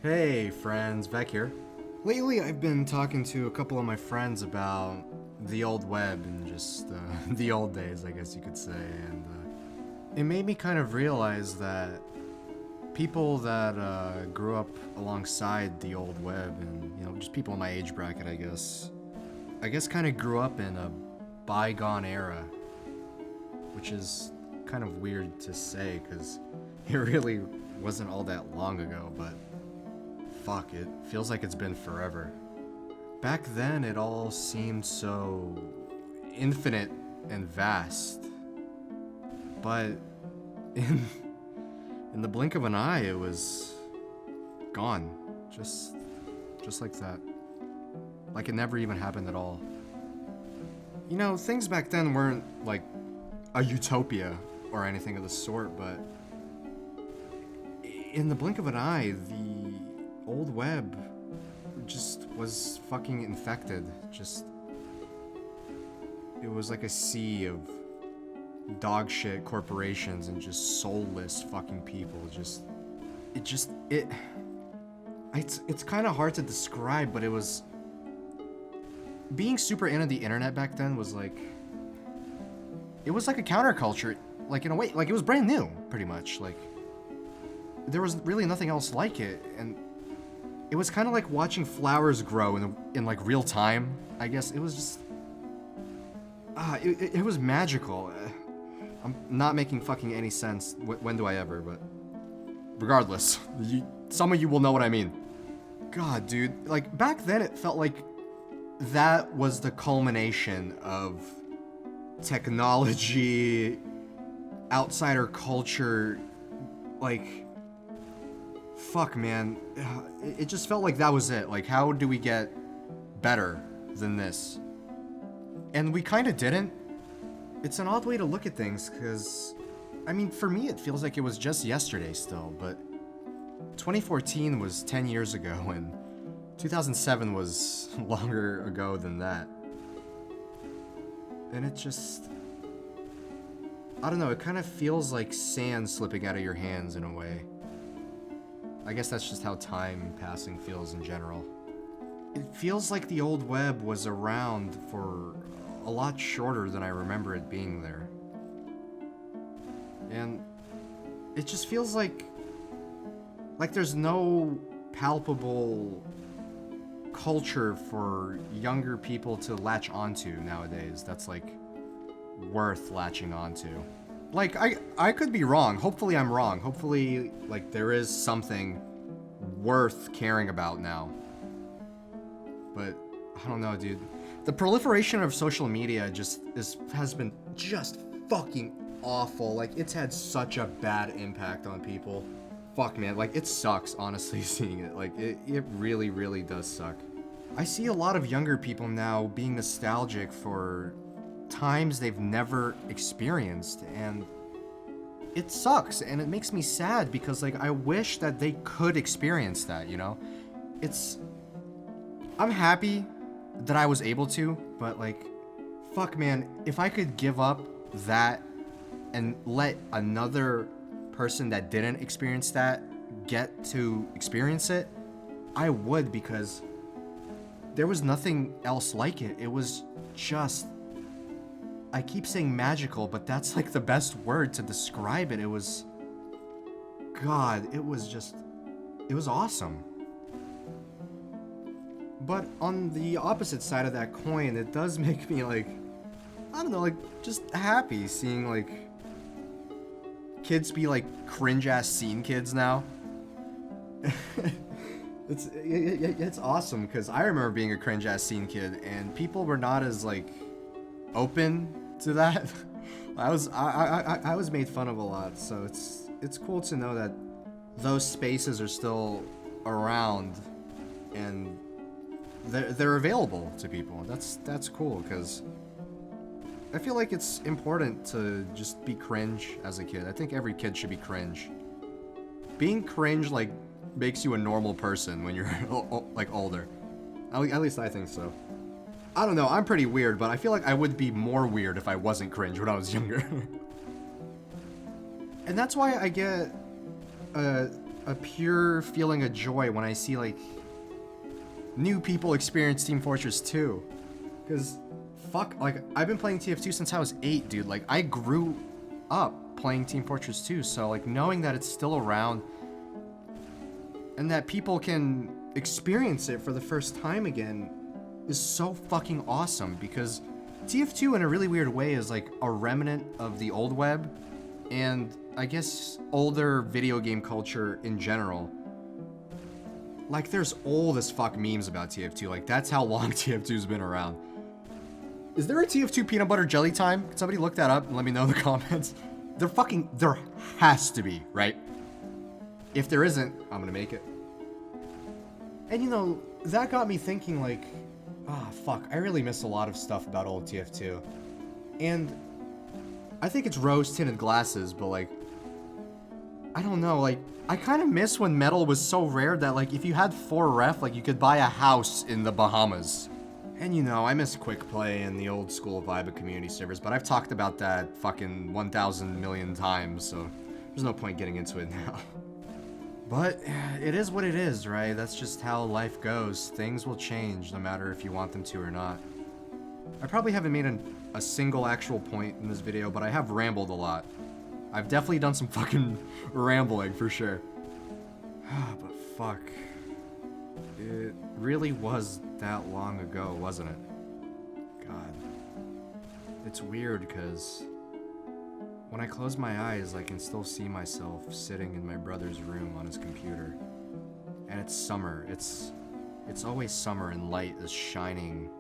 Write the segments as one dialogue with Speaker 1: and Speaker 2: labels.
Speaker 1: Hey friends, Vec here. Lately I've been talking to a couple of my friends about the old web and just the old days, I guess you could say, and it made me kind of realize that people that grew up alongside the old web and, just people in my age bracket, I guess kind of grew up in a bygone era, which is kind of weird to say because it really wasn't all that long ago, but fuck, it feels like it's been forever. Back then, it all seemed so infinite and vast, but in in the blink of an eye, it was gone, just like that, like it never even happened at all. Things back then weren't like a utopia or anything of the sort, but in the blink of an eye, the old web just was fucking infected. It was like a sea of dog shit corporations and just soulless fucking people. It's kind of hard to describe, but it was being super into the internet back then was like, it was like a counterculture, like in a way, like it was brand new, pretty much. Like there was really nothing else like it, and it was kind of like watching flowers grow in like real time. I guess it was just it was magical. I'm not making fucking any sense. When do I ever? But regardless, some of you will know what I mean. God, dude, like back then it felt like that was the culmination of technology, outsider culture, like fuck, man. It just felt like that was it. Like, how do we get better than this? And we kind of didn't. It's an odd way to look at things, because, I mean, for me, it feels like it was just yesterday still, but 2014 was 10 years ago, and 2007 was longer ago than that. And it just, I don't know, it kind of feels like sand slipping out of your hands in a way. I guess that's just how time passing feels in general. It feels like the old web was around for a lot shorter than I remember it being there. And it just feels like there's no palpable culture for younger people to latch onto nowadays that's like worth latching onto. Like, I could be wrong. Hopefully I'm wrong. Hopefully, like, there is something worth caring about now. But, I don't know, dude. The proliferation of social media has been just fucking awful. Like, it's had such a bad impact on people. Fuck, man. Like, it sucks, honestly, seeing it. Like, it really, really does suck. I see a lot of younger people now being nostalgic for times they've never experienced, and it sucks, and it makes me sad because, like, I wish that they could experience that, I'm happy that I was able to, but, like, fuck, man, if I could give up that and let another person that didn't experience that get to experience it, I would, because there was nothing else like it. It was just, I keep saying magical, but that's like the best word to describe it. It was, God, it was awesome. But on the opposite side of that coin, it does make me, like, I don't know, like, just happy seeing, like, kids be, like, cringe-ass scene kids now. It's awesome, because I remember being a cringe-ass scene kid, and people were not as, like, open to that. I was made fun of a lot, so it's cool to know that those spaces are still around and they're available to people. That's cool, because I feel like it's important to just be cringe as a kid. I think every kid should be cringe. Being cringe, like, makes you a normal person when you're like older. At least I think so. I don't know, I'm pretty weird, but I feel like I would be more weird if I wasn't cringe when I was younger. And that's why I get a a pure feeling of joy when I see, like, new people experience Team Fortress 2. Because, fuck, like, I've been playing TF2 since I was 8, dude. Like, I grew up playing Team Fortress 2, so, like, knowing that it's still around and that people can experience it for the first time again is so fucking awesome, because TF2 in a really weird way is like a remnant of the old web and I guess older video game culture in general. Like, there's old as fuck memes about TF2. Like, that's how long TF2's been around. Is there a TF2 peanut butter jelly time? Can somebody look that up and let me know in the comments? There has to be, right? If there isn't, I'm gonna make it. And you know, that got me thinking, like, fuck, I really miss a lot of stuff about old TF2. And I think it's rose-tinted glasses, but, like, I don't know, like, I kind of miss when metal was so rare that, like, if you had 4 ref, like, you could buy a house in the Bahamas. And you know, I miss quick play and the old school vibe of community servers, but I've talked about that fucking 1,000 million times, so there's no point getting into it now. But it is what it is, right? That's just how life goes. Things will change no matter if you want them to or not. I probably haven't made a single actual point in this video, but I have rambled a lot. I've definitely done some fucking rambling for sure. But fuck. It really was that long ago, wasn't it? God. It's weird because when I close my eyes, I can still see myself sitting in my brother's room on his computer. And it's summer. It's always summer and light is shining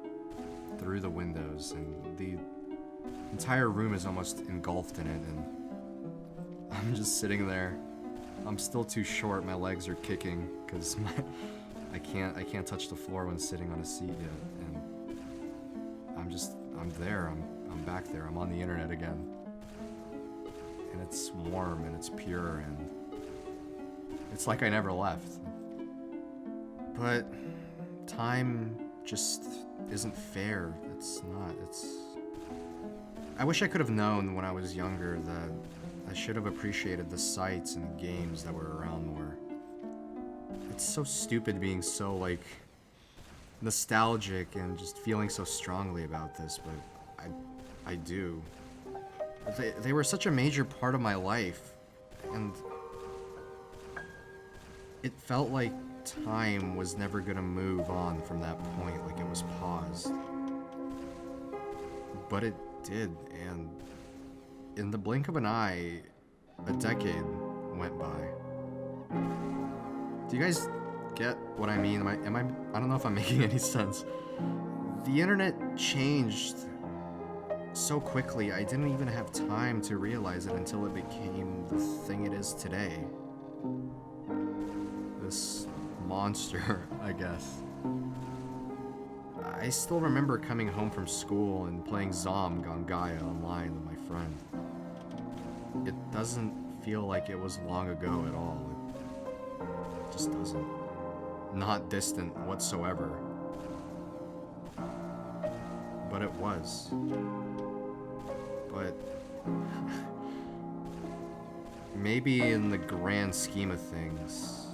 Speaker 1: through the windows and the entire room is almost engulfed in it, and I'm just sitting there. I'm still too short. My legs are kicking because I can't touch the floor when sitting on a seat yet. And I'm there. I'm back there. I'm on the internet again. And it's warm and it's pure and it's like I never left. But time just isn't fair. It's not. I wish I could have known when I was younger that I should have appreciated the sights and games that were around more. It's so stupid being so, like, nostalgic and just feeling so strongly about this, but I do. They were such a major part of my life, and it felt like time was never gonna move on from that point, like it was paused. But it did, and in the blink of an eye, a decade went by. Do you guys get what I mean? I don't know if I'm making any sense. The internet changed so quickly, I didn't even have time to realize it until it became the thing it is today. This monster, I guess. I still remember coming home from school and playing Zom Gone Gaia online with my friend. It doesn't feel like it was long ago at all. It just doesn't. Not distant whatsoever. But it was. But maybe in the grand scheme of things,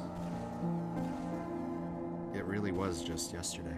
Speaker 1: it really was just yesterday.